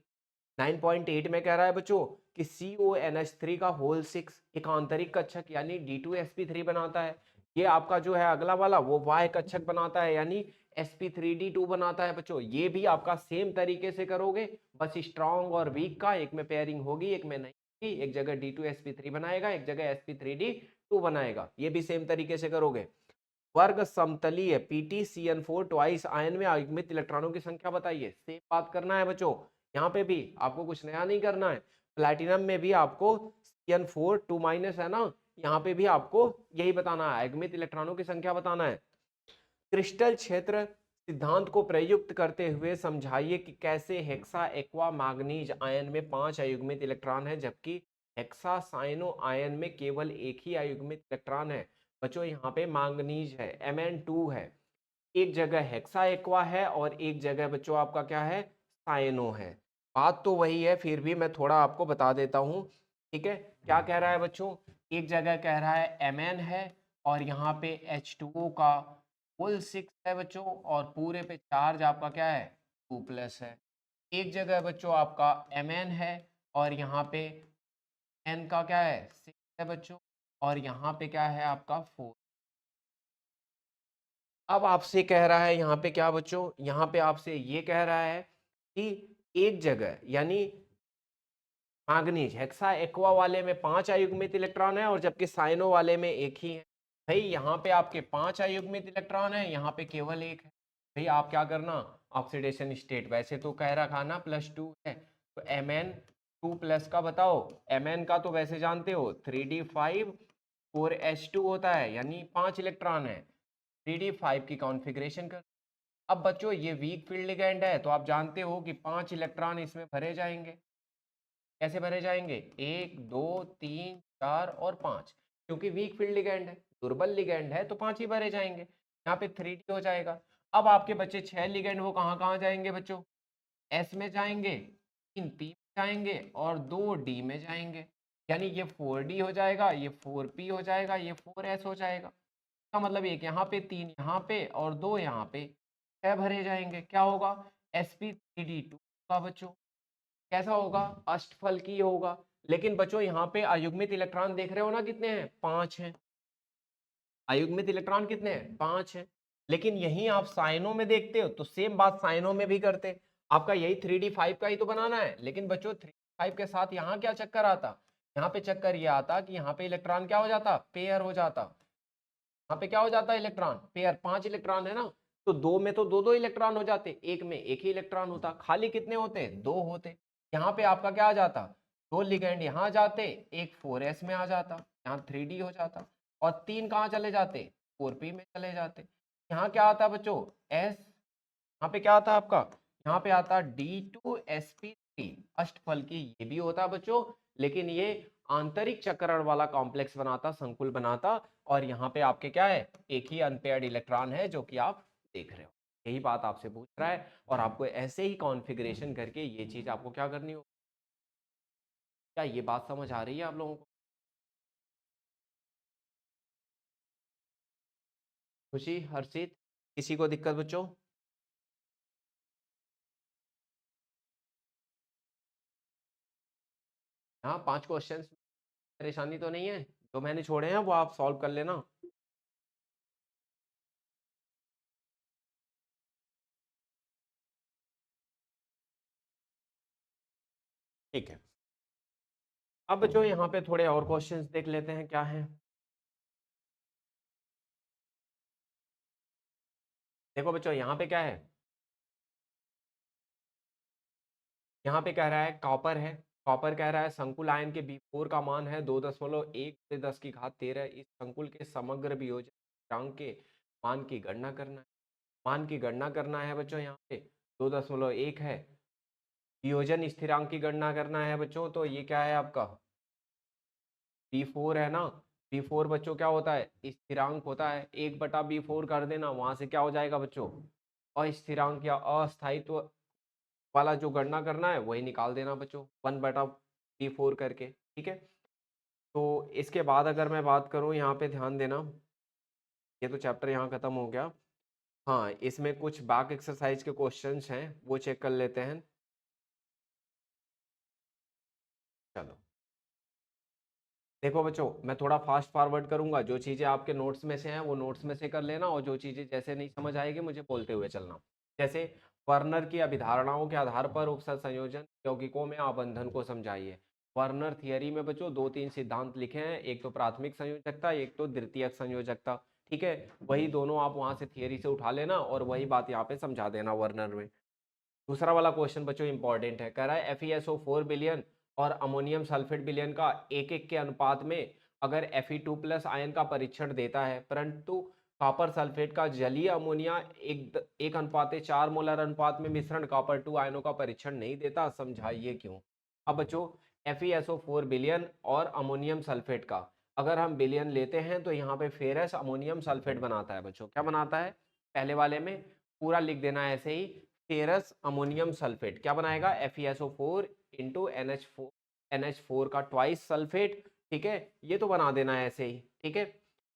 9.8 में कह रहा है बच्चों कि CONH3 का होल 6 एक आंतरिक कक्षक यानी D2sp3 बनाता है। ये आपका जो है अगला वाला वो वाह्य कक्षक बनाता है, यानी sp3d2 बनाता है बच्चों। ये भी आपका सेम तरीके से करोगे, बस स्ट्रॉन्ग और वीक का एक में पेयरिंग होगी, एक में नहीं होगी। एक जगह D2sp3 बनाएगा, एक जगह sp3d2 बनाएगा। ये भी सेम तरीके से करोगे। वर्ग समतलीय PtCN4 ट्वाइस आयन में अयुग्मित इलेक्ट्रॉनों की संख्या बताइए। सेम बात करना है बच्चों, यहाँ पे भी आपको कुछ नया नहीं करना है। प्लैटिनम में भी आपको CN4 2- है ना, यहाँ पे भी आपको यही बताना है, अयुग्मित इलेक्ट्रॉनों की संख्या बताना है। क्रिस्टल क्षेत्र सिद्धांत को प्रयुक्त करते हुए समझाइए कि कैसे हेक्सा एक्वा मैग्नीज आयन में 5 अयुग्मित इलेक्ट्रॉन है, जबकि हेक्सा साइनो आयन में केवल एक ही अयुग्मित इलेक्ट्रॉन है। बच्चों यहाँ पे मैंगनीज है, Mn2 है। एक जगह हेक्सा एक्वा है और एक जगह बच्चों आपका क्या है? साइनो है। बात तो वही है, फिर भी मैं थोड़ा आपको बता देता हूँ। ठीक है, क्या कह रहा है बच्चों, एक जगह कह रहा है Mn है और यहाँ पे H2O का कुल 6 है बच्चों, और पूरे पे चार्ज आपका क्या है 2+ है। एक जगह बच्चों आपका Mn है और यहाँ पे N का क्या है 6 है बच्चों, और यहाँ पे क्या है आपका 4। अब आपसे कह रहा है यहाँ पे क्या बच्चों, यहाँ पे आपसे ये कह रहा है कि एक जगह यानी मैंगनीज हेक्सा एक्वा वाले में 5 अयुग्मित इलेक्ट्रॉन है और जबकि साइनो वाले में एक ही है। भाई यहाँ पे आपके 5 अयुग्मित इलेक्ट्रॉन है, यहाँ पे केवल एक है। भाई आप क्या करना, ऑक्सीडेशन स्टेट वैसे तो कह रखा ना +2 है, तो Mn 2+ का बताओ। Mn का तो वैसे जानते हो 3d5 4h2 होता है, यानी 5 इलेक्ट्रॉन है। 3d5 की कॉन्फ़िगरेशन कर। अब बच्चों ये वीक फील्ड लिगेंड है, तो आप जानते हो कि 5 इलेक्ट्रॉन इसमें भरे जाएंगे। कैसे भरे जाएंगे, 1 2 3 4 और 5, क्योंकि वीक फील्ड लिगेंड है, दुर्बल लिगेंड है, तो 5 ही भरे जाएंगे। यहाँ पे 3D हो जाएगा। अब आपके बच्चे 6 लिगेंड वो कहाँ कहाँ जाएंगे बच्चों, S में जाएंगे, 3 P में जाएंगे और 2 D में जाएंगे। यानी ये 4D हो जाएगा, ये 4P हो जाएगा, ये 4S हो जाएगा। इसका मतलब एक यहाँ पे, 3 यहाँ पे और 2 यहाँ पे, 6 भरे जाएंगे। क्या होगा, sp3d2 का बच्चों कैसा होगा, अष्टफल की होगा। लेकिन बच्चों यहाँ पे अयुग्मित इलेक्ट्रॉन देख रहे हो ना, कितने हैं, 5 हैं। अयुग्मित इलेक्ट्रॉन कितने हैं, 5 हैं। लेकिन यहीं आप साइनों में देखते हो तो सेम बात साइनों में भी करते। आपका यही 3d5 का ही तो बनाना है, लेकिन बच्चों 3d5 के साथ यहाँ क्या चक्कर आता, यहाँ पे चक्कर ये आता कि यहाँ पे इलेक्ट्रॉन क्या हो जाता, पेयर हो जाता। यहाँ पे क्या हो जाता है, इलेक्ट्रॉन पेयर। 5 इलेक्ट्रॉन है ना, तो 2 में तो 2 इलेक्ट्रॉन हो जाते, एक में एक ही इलेक्ट्रॉन होता। खाली कितने होते, 2 होते। यहाँ पे आपका क्या आ जाता, 2 लिगेंड यहाँ जाते, एक 4s में आ जाता, यहाँ 3d हो जाता, और 3 कहाँ चले जाते, 4p में चले जाते। यहाँ क्या आता है बच्चों, s, यहाँ पे क्या आता है आपका, यहाँ पे आता D2sp3, अष्टफल की ये भी होता है बच्चों, लेकिन ये आंतरिक चक्रण वाला कॉम्प्लेक्स बनाता, संकुल बनाता, और यहाँ पे आपके क्या है, एक ही अनपेयर्ड इलेक्ट्रॉन है जो कि आप देख रहे हो। यही बात आपसे पूछ रहा है, और आपको ऐसे ही कॉन्फ़िगरेशन करके ये चीज आपको क्या करनी हो। क्या ये बात समझ आ रही है आप लोगों को, खुशी, हर्षित, किसी को दिक्कत बच्चों। हाँ, 5 क्वेश्चन, परेशानी तो नहीं है, जो मैंने छोड़े हैं वो आप सॉल्व कर लेना। ठीक है, अब जो यहाँ पे थोड़े और क्वेश्चंस देख लेते हैं क्या है। देखो बच्चों यहाँ पे क्या है, यहाँ पे कह रहा है कॉपर है। कॉपर कह रहा है संकुल आयन के B4 का मान है 2.1 × 10⁻13। इस संकुल के समग्र वियोजन स्थिरांक के मान की गणना करना है। मान की गणना करना है बच्चों, यहाँ पे 2.1 है, वियोजन स्थिरांक की गणना करना है बच्चों, तो ये क्या है आपका B4 है ना। B4 बच्चों क्या होता है, स्थिरांक होता है, 1/B4 कर देना, वहां से क्या हो जाएगा बच्चों, अस्थिरांक या अस्थायित्व वाला जो गणना करना है वही निकाल देना बच्चों, 1/B4 करके। ठीक है, तो इसके बाद अगर मैं बात करूं, यहाँ पे ध्यान देना, ये तो चैप्टर यहाँ खत्म हो गया। हाँ, इसमें कुछ बैक एक्सरसाइज के क्वेश्चंस हैं, वो चेक कर लेते हैं। चलो देखो बच्चों, मैं थोड़ा फास्ट फॉरवर्ड करूंगा, जो चीज़ें आपके नोट्स में से हैं वो नोट्स में से कर लेना, और जो चीज़ें जैसे नहीं समझ आएगी मुझे बोलते हुए चलना। जैसे वर्नर की अभिधारणाओं के आधार पर उपसर्ग संयोजन यौगिकों में आबंधन को समझाइए। वर्नर थियरी में बच्चों 2-3 सिद्धांत लिखे हैं, एक तो प्राथमिक संयोजकता, एक तो द्वितीयक संयोजकता। ठीक है, वही दोनों आप वहां से थियरी से उठा लेना और वही बात यहाँ पे समझा देना वर्नर में। दूसरा वाला क्वेश्चन बच्चों इंपॉर्टेंट है, कह रहा है FeSO4 बिलियन और अमोनियम सल्फेट बिलियन का 1:1 के अनुपात में अगर Fe2+ आयन का परीक्षण देता है, परंतु कॉपर सल्फेट का जलीय अमोनिया 1:4 मोलर अनुपात में मिश्रण कॉपर 2 आयनों का परीक्षण नहीं देता, समझाइए क्यों। अब बच्चों FeSO4 बिलियन और अमोनियम सल्फेट का अगर हम बिलियन लेते हैं तो यहाँ पे फेरस अमोनियम सल्फेट बनाता है बच्चों, क्या बनाता है, पहले वाले में पूरा लिख देना है ऐसे ही, फेरस अमोनियम सल्फेट क्या बनाएगा, FeSO4 × NH4 NH4 का ट्वाइस सल्फेट, ठीक है, ये तो बना देना है ऐसे ही, ठीक है।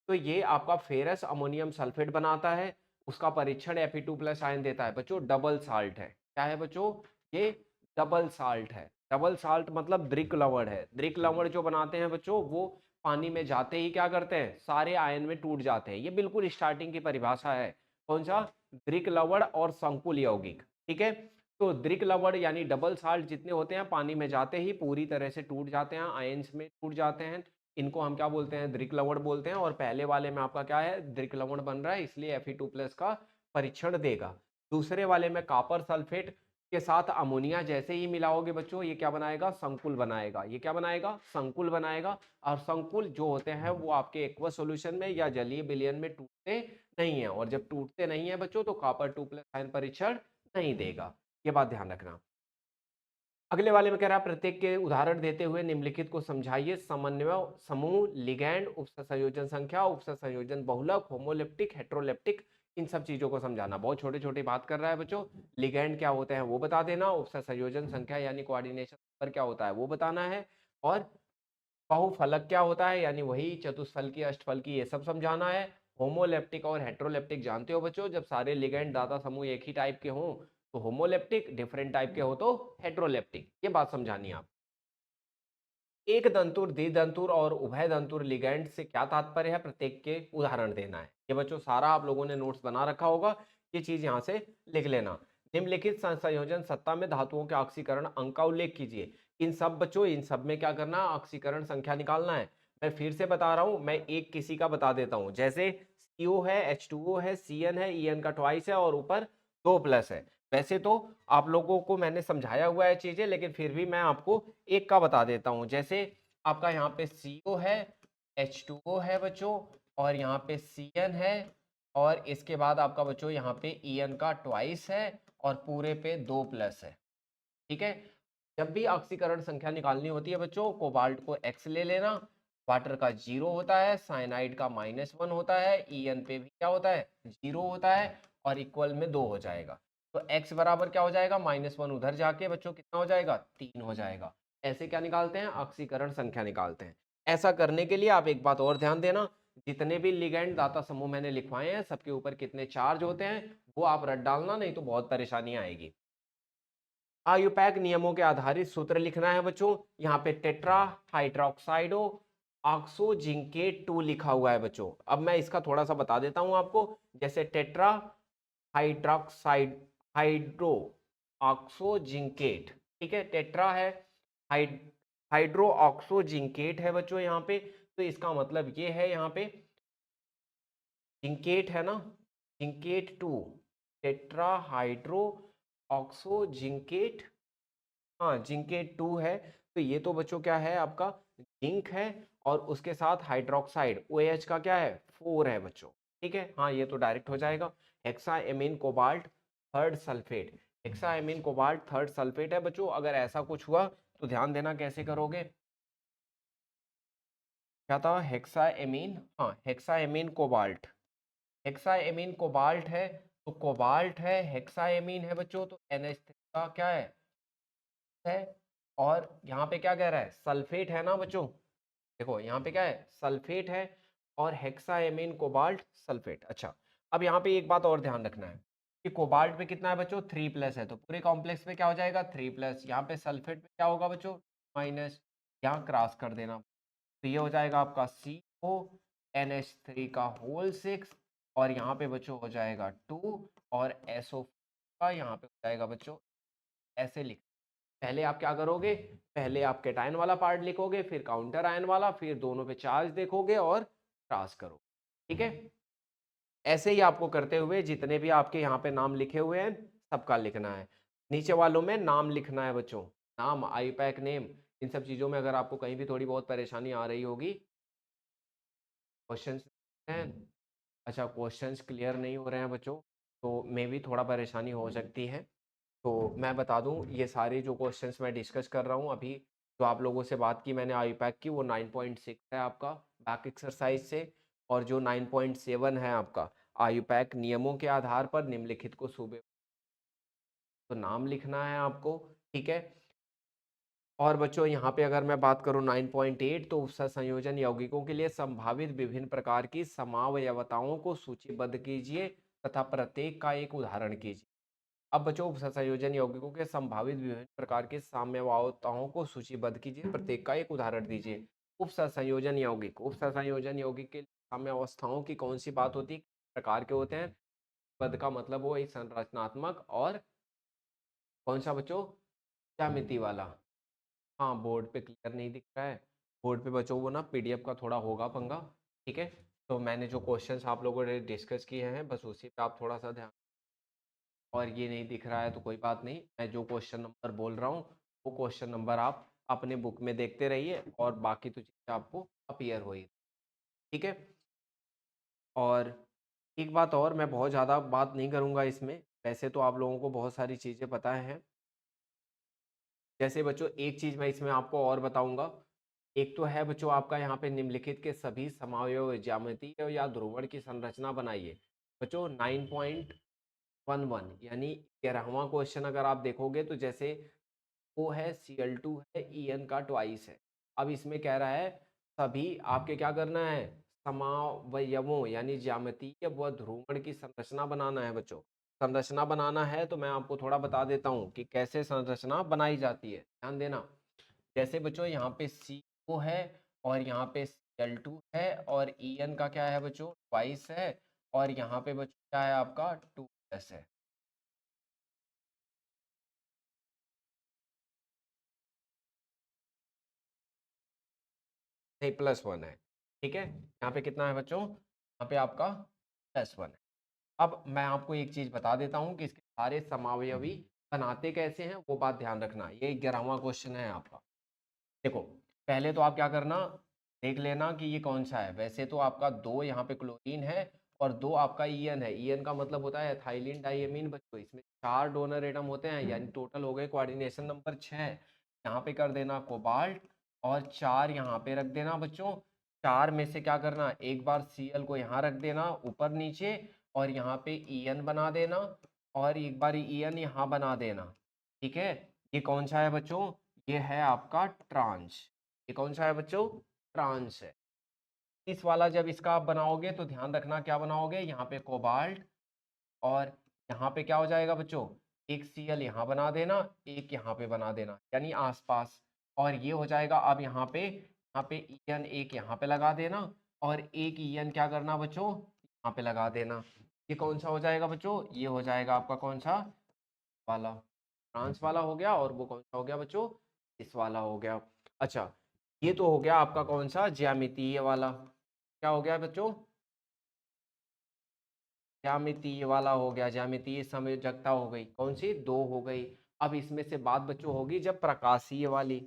तो ये आपका फेरस अमोनियम सल्फेट बनाता है, उसका परीक्षण Fe2+ आयन देता है बच्चों, डबल साल्ट है। क्या है बच्चों? ये डबल साल्ट है। डबल साल्ट मतलब दृक लवण है। दृक लवण जो बनाते हैं बच्चों, वो पानी में जाते ही क्या करते हैं, सारे आयन में टूट जाते हैं। ये बिल्कुल स्टार्टिंग की परिभाषा है। कौन सा? दृक लवण और संकुल यौगिक, ठीक है। तो दृक लवण यानी डबल साल्ट जितने होते हैं पानी में जाते ही पूरी तरह से टूट जाते हैं, आयंस में टूट जाते हैं। इनको हम क्या बोलते हैं? दृक लवण बोलते हैं। और पहले वाले में आपका क्या है? दृक लवण बन रहा है, इसलिए Fe2+ का परीक्षण देगा। दूसरे वाले में कॉपर सल्फेट के साथ अमोनिया जैसे ही मिलाओगे बच्चों, ये क्या बनाएगा? संकुल बनाएगा। ये क्या बनाएगा? संकुल बनाएगा। और संकुल जो होते हैं वो आपके एक्वस सॉल्यूशन में या जलीय विलयन में टूटते नहीं है, और जब टूटते नहीं है बच्चों तो कॉपर 2+ आयन परीक्षण नहीं देगा। ये बात ध्यान रखना। अगले वाले में कह रहा है प्रत्येक के उदाहरण देते हुए निम्नलिखित को समझाइए। समन्वय समूह, लिगैंड, उपसंयोजन संख्या, उपसंयोजन बहुलक, होमोलेप्टिक, हेट्रोलेप्टिक, इन सब चीजों को समझाना। बहुत छोटे छोटे बात कर रहा है बच्चों। लिगैंड क्या होते हैं वो बता देना, उपसंयोजन संख्या यानी कोऑर्डिनेशन नंबर क्या होता है वो बताना है, और बहुफलक क्या होता है यानी वही चतुष्फलकी अष्टफलकी ये सब समझाना है। होमोलेप्टिक और हेट्रोलेप्टिक जानते हो बच्चों, जब सारे लिगैंड दाता समूह एक ही टाइप के हों तो होमोलेप्टिक, डिफरेंट टाइप के हो तो हेट्रोलेप्टिक। ये बात समझानी है आप। एक दंतुर, द्विदंतुर और उभय दंतुर लिगैंड से क्या तात्पर्य है, प्रत्येक के उदाहरण देना है। ये बच्चों सारा आप लोगों ने नोट्स बना रखा होगा, ये चीज यहाँ से लिख लेना। निम्नलिखित संयोजन सत्ता में धातुओं के ऑक्सीकरण अंक का उल्लेख कीजिए। इन सब बच्चों, इन सब में क्या करना है? ऑक्सीकरण संख्या निकालना है। मैं फिर से बता रहा हूं, मैं एक किसी का बता देता हूं। जैसे CO है, H2O है, CN है, EN का ट्वाइस है और ऊपर 2+ है। वैसे तो आप लोगों को मैंने समझाया हुआ है चीजें, लेकिन फिर भी मैं आपको एक का बता देता हूं। जैसे आपका यहाँ पे CO है, H2O है बच्चों, और यहाँ पे CN है, और इसके बाद आपका बच्चों यहाँ पे EN का ट्वाइस है और पूरे पे 2+ है, ठीक है। जब भी ऑक्सीकरण संख्या निकालनी होती है बच्चों, कोबाल्ट को X ले लेना, वाटर का 0 होता है, साइनाइड का -1 होता है, EN पे भी क्या होता है? 0 होता है, और इक्वल में 2 हो जाएगा। तो X बराबर क्या हो जाएगा? -1 उधर जाके बच्चों कितना हो जाएगा? 3 हो जाएगा। ऐसे क्या निकालते हैं? ऑक्सीकरण संख्या निकालते हैं। ऐसा करने के लिए आप एक बात और ध्यान देना, जितने भी लिगैंड दाता समूह मैंने लिखवाए हैं सबके ऊपर कितने चार्ज होते हैं वो आप रट डालना, नहीं तो बहुत परेशानी आएगी। आयुपैक नियमों के आधारित सूत्र लिखना है बच्चों। यहाँ पे टेट्रा हाइड्रोक्साइडो ऑक्सोजिंकेट 2 लिखा हुआ है बच्चों। अब मैं इसका थोड़ा सा बता देता हूं आपको। जैसे टेट्रा हाइड्रोक्साइड हाइड्रो ऑक्सोजिंकेट, ठीक है, टेट्रा है, हाइड्रो ऑक्सोजिंकेट है बच्चों यहाँ पे। तो इसका मतलब ये है यहाँ पे जिंकेट है ना, zincate 2, tetra hydro oxo zincate, हाँ जिंकेट 2 है। तो ये तो बच्चों क्या है आपका? जिंक है, और उसके साथ हाइड्रोक्साइड OH का क्या है? 4 है बच्चों, ठीक है। हाँ ये तो डायरेक्ट हो जाएगा। Hexaammine cobalt third sulphate, hexaammine cobalt third sulphate है बच्चों। अगर ऐसा कुछ हुआ तो ध्यान देना कैसे करोगे। क्या था? हेक्साएमीन, हाँ हेक्साएमीन कोबाल्ट, हेक्साएमीन कोबाल्ट है, तो कोबाल्ट है, हेक्साएमीन है बच्चों, तो NH3 का क्या है, और यहाँ पे क्या कह रहा है? सल्फेट है ना बच्चों। देखो यहाँ पे क्या है? सल्फेट है, और हेक्साएमीन कोबाल्ट सल्फेट। अच्छा, अब यहाँ पे एक बात और ध्यान रखना है कि कोबाल्ट पे कितना है बच्चों? 3+ है, तो पूरे कॉम्प्लेक्स पे क्या हो जाएगा? 3+। यहाँ पे सल्फेट पे क्या होगा बच्चों? माइनस, यहाँ क्रॉस कर देना, तो ये हो जाएगा आपका CONH3 का होल 6, और यहाँ पे बच्चों हो जाएगा 2, और SO का यहाँ पे हो जाएगा बच्चों, ऐसे लिख। पहले आप क्या करोगे? पहले आप कैटायन वाला पार्ट लिखोगे, फिर काउंटर आयन वाला, फिर दोनों पे चार्ज देखोगे और क्रॉस करो, ठीक है। ऐसे ही आपको करते हुए जितने भी आपके यहाँ पे नाम लिखे हुए हैं सबका लिखना है। नीचे वालों में नाम लिखना है बच्चों, नाम, आईपैक नेम, इन सब चीज़ों में अगर आपको कहीं भी थोड़ी बहुत परेशानी आ रही होगी, क्वेश्चंस हैं, अच्छा क्वेश्चंस क्लियर नहीं हो रहे हैं बच्चों, तो मे भी थोड़ा परेशानी हो सकती है। तो मैं बता दूं, ये सारे जो क्वेश्चंस मैं डिस्कस कर रहा हूं अभी, जो आप लोगों से बात की मैंने आईपैक की, वो 9.6 है आपका बैक एक्सरसाइज से, और जो 9.7 है आपका आयुपैक नियमों के आधार पर निम्नलिखित को सूबे, तो नाम लिखना है आपको, ठीक है। और बच्चों यहाँ पे अगर मैं बात करूँ 9.8 तो उपसर्ग संयोजन यौगिकों के लिए संभावित विभिन्न प्रकार की समावयवताओं को सूचीबद्ध कीजिए तथा प्रत्येक का एक उदाहरण कीजिए। अब बच्चों उपसर्ग संयोजन यौगिकों के संभावित विभिन्न प्रकार की साम्यावस्थाओं को सूचीबद्ध कीजिए, प्रत्येक का एक उदाहरण दीजिए। उपसर्ग संयोजन यौगिक के साम्यावस्थाओं की कौन सी बात होती है, प्रकार के होते हैं। पद का मतलब वो एक संरचनात्मक और कौन सा बच्चों, ज्यामिति वाला। हाँ, बोर्ड पे क्लियर नहीं दिख रहा है। बोर्ड पे बच्चों वो ना पीडीएफ का थोड़ा होगा पंगा, ठीक है। तो मैंने जो क्वेश्चंस आप लोगों ने डिस्कस किए हैं बस उसी पे आप थोड़ा सा ध्यान, और ये नहीं दिख रहा है तो कोई बात नहीं, मैं जो क्वेश्चन नंबर बोल रहा हूँ वो क्वेश्चन नंबर आप अपने बुक में देखते रहिए और बाकी तो चीज़ें आपको अपीयर होगी, ठीक है। और एक बात और, मैं बहुत ज़्यादा बात नहीं करूँगा इसमें, वैसे तो आप लोगों को बहुत सारी चीज़ें पता है। जैसे बच्चों एक चीज़ मैं इसमें आपको और बताऊंगा, एक तो है बच्चों आपका यहाँ पे निम्नलिखित के सभी समावयव ज्यामितीय या ध्रुवण की संरचना बनाइए। बच्चों 9.11 यानी 11वां क्वेश्चन अगर आप देखोगे तो जैसे वो है Cl2 है, En का ट्वाइस है। अब इसमें कह रहा है सभी आपके क्या करना है, समावयवों यानी ज्यामितीय व ध्रुवण की संरचना बनाना है। बच्चों संरचना बनाना है तो मैं आपको थोड़ा बता देता हूँ कि कैसे संरचना बनाई जाती है, ध्यान देना। जैसे बच्चों यहाँ पे CO है और यहाँ पे Cl2 है और En का क्या है बच्चों, ट्वाइस है, और यहाँ पे बच्चों क्या है आपका 2+ है। नहीं, +1 है, ठीक है। यहाँ पे कितना है बच्चों, यहाँ पे आपका +1 है। अब मैं आपको एक चीज बता देता हूँ कि इसके सारे समावयवी बनाते कैसे हैं, वो बात ध्यान रखना। ये 11वां क्वेश्चन है आपका। देखो पहले तो आप क्या करना, देख लेना कि ये कौन सा है। वैसे तो आपका 2 यहाँ पे क्लोरीन है और 2 आपका ईएन है। ईएन का मतलब होता है एथाइलिन डाइएमीन। बच्चों इसमें 4 डोनर एटम होते हैं, यानी टोटल हो गए कोऑर्डिनेशन नंबर 6। यहाँ पे कर देना कोबाल्ट और 4 यहाँ पे रख देना बच्चों। 4 में से क्या करना, एक बार Cl को यहाँ रख देना ऊपर नीचे और यहाँ पे ईएन बना देना और एक बार ईएन यहाँ बना देना, ठीक है। ये कौन सा है बच्चों, ये है आपका ट्रांस। ये कौन सा है बच्चों, ट्रांस है। इस वाला जब इसका आप बनाओगे तो ध्यान रखना क्या बनाओगे, यहाँ पे कोबाल्ट और यहाँ पे क्या हो जाएगा बच्चों, एक Cl यहाँ बना देना, एक यहाँ पे बना देना, यानी आसपास। और ये हो जाएगा। अब यहाँ पे En एक यहाँ पे लगा देना और एक En क्या करना बच्चों, यहाँ पे लगा देना। ये कौन सा हो जाएगा बच्चों, ये हो जाएगा आपका कौन सा वाला, ट्रांस वाला हो गया। और वो कौन सा हो गया बच्चों, इस वाला हो गया। अच्छा, ये तो हो गया आपका कौन सा, ज्यामितीय वाला। क्या हो गया बच्चों, ज्यामितीय वाला हो गया। ज्यामितीय संयोजकता हो गई, कौन सी, 2 हो गई। अब इसमें से बात बच्चों होगी जब प्रकाशीय वाली,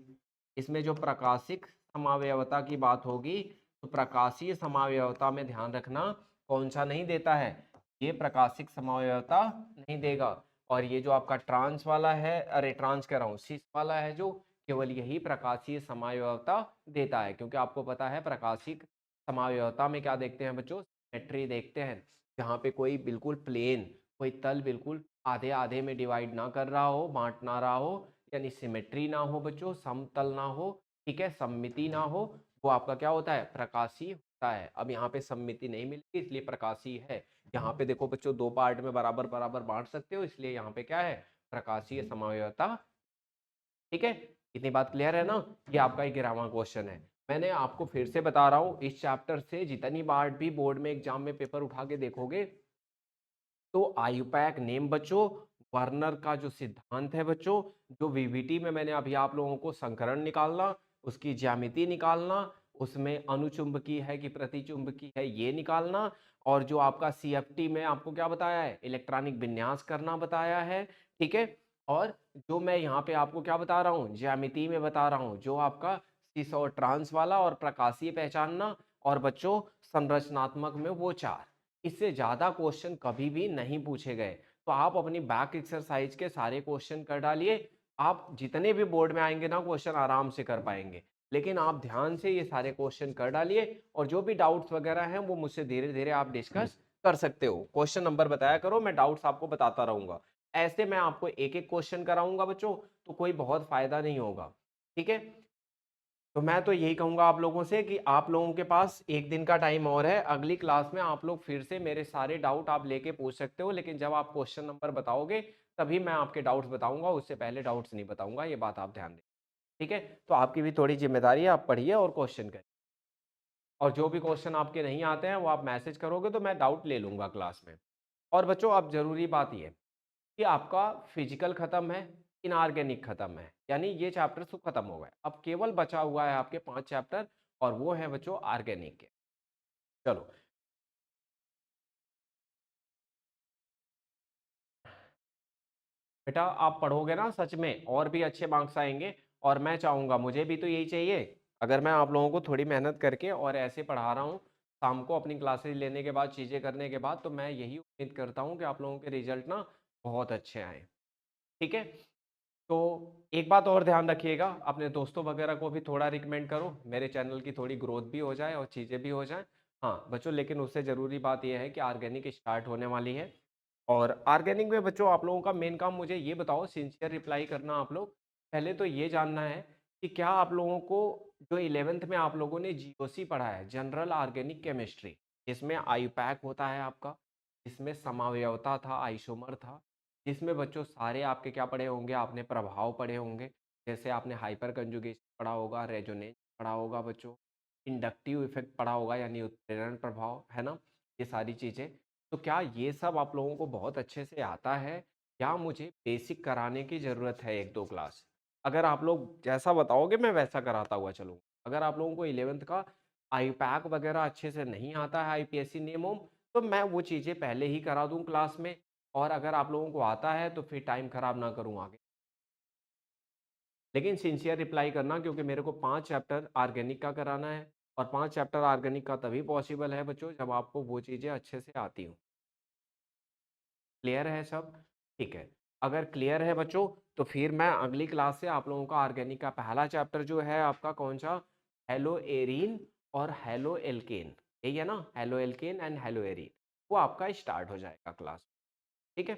इसमें जो प्रकाशिक समावयवता की बात होगी तो प्रकाशीय समावयवता में ध्यान रखना कौन सा नहीं देता है, ये प्रकाशिक समावयवता नहीं देगा। और ये जो आपका ट्रांस वाला है, अरे ट्रांस कह रहा हूँ, सिस वाला है जो, केवल यही प्रकाशीय समावयवता देता है। क्योंकि आपको पता है प्रकाशिक समावयवता में क्या देखते हैं बच्चों, सिमेट्री देखते हैं। जहाँ पे कोई बिल्कुल प्लेन, कोई तल बिल्कुल आधे आधे में डिवाइड ना कर रहा हो, बांट ना रहा हो, यानी सिमेट्री ना हो बच्चों, समतल ना हो, ठीक है, सममिति ना हो, वो आपका क्या होता है, प्रकाशीय होता है। अब यहाँ पे सममिति नहीं मिलती इसलिए प्रकाशीय है। यहाँ पे देखो बच्चों 2 पार्ट में बराबर बराबर बांट सकते हो, इसलिए यहाँ पे क्या है, प्रकाशीय समावयवता, ठीक है। इतनी बात क्लियर है ना। ये आपका 11वां क्वेश्चन है। मैंने आपको फिर से बता रहा हूँ, इस चैप्टर से जितनी बार भी बोर्ड में एग्जाम में पेपर उठा के देखोगे तो आयुपैक नेम बच्चों, वर्नर का जो सिद्धांत है बच्चों, जो वीवीटी में मैंने अभी आप लोगों को संकरण निकालना, उसकी ज्यामिति निकालना, उसमें अनुचुंबकीय है कि प्रतिचुंबकीय है ये निकालना, और जो आपका सीएफटी में आपको क्या बताया है, इलेक्ट्रॉनिक विन्यास करना बताया है, ठीक है। और जो मैं यहाँ पे आपको क्या बता रहा हूँ, ज्यामिति में बता रहा हूँ, जो आपका सिस और ट्रांस वाला और प्रकाशीय पहचानना, और बच्चों संरचनात्मक में वो 4। इससे ज़्यादा क्वेश्चन कभी भी नहीं पूछे गए। तो आप अपनी बैक एक्सरसाइज के सारे क्वेश्चन कर डालिए, आप जितने भी बोर्ड में आएंगे ना क्वेश्चन आराम से कर पाएंगे। लेकिन आप ध्यान से ये सारे क्वेश्चन कर डालिए और जो भी डाउट्स वगैरह हैं वो मुझसे धीरे धीरे आप डिस्कस कर सकते हो। क्वेश्चन नंबर बताया करो, मैं डाउट्स आपको बताता रहूंगा। ऐसे मैं आपको एक एक क्वेश्चन कराऊंगा बच्चों, तो कोई बहुत फायदा नहीं होगा। ठीक है? तो मैं तो यही कहूँगा आप लोगों से कि आप लोगों के पास 1 दिन का टाइम और है। अगली क्लास में आप लोग फिर से मेरे सारे डाउट आप लेके पूछ सकते हो, लेकिन जब आप क्वेश्चन नंबर बताओगे, तभी मैं आपके डाउट्स बताऊँगा, उससे पहले डाउट्स नहीं बताऊँगा, ये बात आप ध्यान दें। ठीक है? तो आपकी भी थोड़ी ज़िम्मेदारी है, आप पढ़िए और क्वेश्चन करिए। और जो भी क्वेश्चन आपके नहीं आते हैं, वो आप मैसेज करोगे तो मैं डाउट ले लूँगा क्लास में। और बच्चों, अब ज़रूरी बात ये कि आपका फिजिकल खत्म है, इनऑर्गेनिक खत्म है, यानी ये चैप्टर तो खत्म हो गए। अब केवल बचा हुआ है आपके 5 चैप्टर, और वो है बच्चों ऑर्गेनिक के। चलो, बेटा आप पढ़ोगे ना सच में, और भी अच्छे मार्क्स आएँगे, और मैं चाहूँगा, मुझे भी तो यही चाहिए। अगर मैं आप लोगों को थोड़ी मेहनत करके और ऐसे पढ़ा रहा हूँ, शाम को अपनी क्लासेस लेने के बाद, चीज़ें करने के बाद, तो मैं यही उम्मीद करता हूँ कि आप लोगों के रिजल्ट ना बहुत अच्छे आएँ। ठीक है? तो एक बात और ध्यान रखिएगा, अपने दोस्तों वगैरह को भी थोड़ा रिकमेंड करो, मेरे चैनल की थोड़ी ग्रोथ भी हो जाए और चीज़ें भी हो जाएँ। हाँ, बच्चों, लेकिन उससे ज़रूरी बात ये है कि ऑर्गेनिक स्टार्ट होने वाली है, और ऑर्गेनिक में बच्चों आप लोगों का मेन काम, मुझे ये बताओ, सिंसियर रिप्लाई करना आप लोग। पहले तो ये जानना है कि क्या आप लोगों को जो 11th में आप लोगों ने जीओसी पढ़ा है, जनरल ऑर्गेनिक केमिस्ट्री, जिसमें आईयूपैक होता है आपका, जिसमें समावयवता था, आइसोमर था, जिसमें बच्चों सारे आपके क्या पढ़े होंगे, आपने प्रभाव पढ़े होंगे, जैसे आपने हाइपर कंजुगेशन पढ़ा होगा, रेजोनेंस पढ़ा होगा बच्चों, इंडक्टिव इफेक्ट पढ़ा होगा, यानी उत्प्रेरण प्रभाव, है ना? ये सारी चीज़ें, तो क्या ये सब आप लोगों को बहुत अच्छे से आता है, या मुझे बेसिक कराने की ज़रूरत है 1-2 क्लास? अगर आप लोग जैसा बताओगे मैं वैसा कराता हुआ चलूँगा। अगर आप लोगों को 11th का आईपैक वगैरह अच्छे से नहीं आता है, आईपीएससी नियम-वयम, तो मैं वो चीज़ें पहले ही करा दूँ क्लास में, और अगर आप लोगों को आता है तो फिर टाइम खराब ना करूँ आगे। लेकिन सिंसियर रिप्लाई करना, क्योंकि मेरे को 5 चैप्टर ऑर्गेनिक का कराना है, और 5 चैप्टर ऑर्गेनिक का तभी पॉसिबल है बच्चों, जब आपको वो चीज़ें अच्छे से आती हों। क्लियर है सब? ठीक है। अगर क्लियर है बच्चों, तो फिर मैं अगली क्लास से आप लोगों का ऑर्गेनिक का पहला चैप्टर जो है आपका कौन-सा? हेलोएरीन और हेलोएल्केन। यही है ना? Haloalkane and haloarene. वो आपका स्टार्ट हो जाएगा क्लास। ठीक है?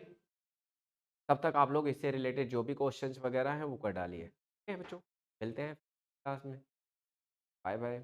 तब तक आप लोग इससे रिलेटेड जो भी क्वेश्चंस वगैरह हैं वो कर डालिए। ठीक है बच्चों? मिलते हैं क्लास में। Bye bye.